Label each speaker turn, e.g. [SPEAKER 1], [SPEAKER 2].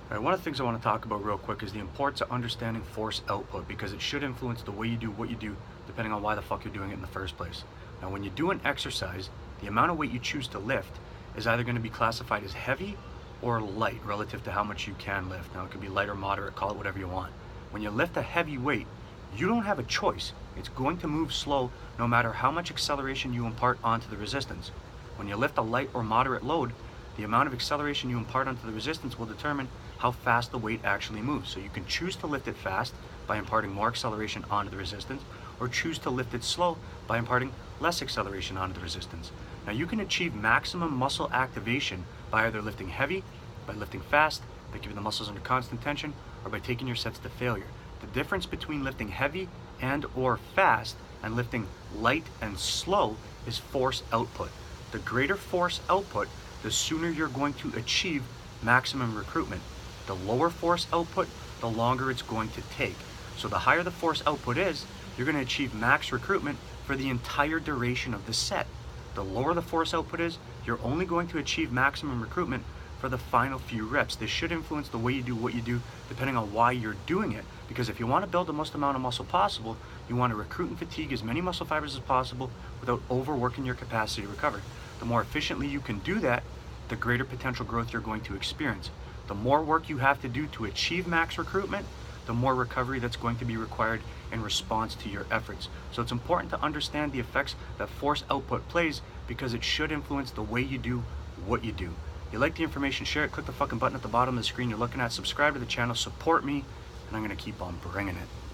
[SPEAKER 1] All right, one of the things I want to talk about real quick is the importance of understanding force output because it should influence the way you do what you do depending on why the fuck you're doing it in the first place. Now, when you do an exercise, the amount of weight you choose to lift is either going to be classified as heavy or light relative to how much you can lift. Now, it could be light or moderate, call it whatever you want. When you lift a heavy weight, you don't have a choice. It's going to move slow no matter how much acceleration you impart onto the resistance. When you lift a light or moderate load, the amount of acceleration you impart onto the resistance will determine how fast the weight actually moves. So you can choose to lift it fast by imparting more acceleration onto the resistance, or choose to lift it slow by imparting less acceleration onto the resistance. Now you can achieve maximum muscle activation by either lifting heavy, by lifting fast, by keeping the muscles under constant tension, or by taking your sets to failure. The difference between lifting heavy and or fast and lifting light and slow is force output. The greater force output, the sooner you're going to achieve maximum recruitment. The lower force output, the longer it's going to take. So the higher the force output is, you're going to achieve max recruitment for the entire duration of the set. The lower the force output is, you're only going to achieve maximum recruitment for the final few reps. This should influence the way you do what you do depending on why you're doing it. Because if you want to build the most amount of muscle possible, you want to recruit and fatigue as many muscle fibers as possible without overworking your capacity to recover. The more efficiently you can do that, the greater potential growth you're going to experience. The more work you have to do to achieve max recruitment, the more recovery that's going to be required in response to your efforts. So it's important to understand the effects that force output plays because it should influence the way you do what you do. If you like the information, share it, click the fucking button at the bottom of the screen you're looking at, subscribe to the channel, support me, and I'm gonna keep on bringing it.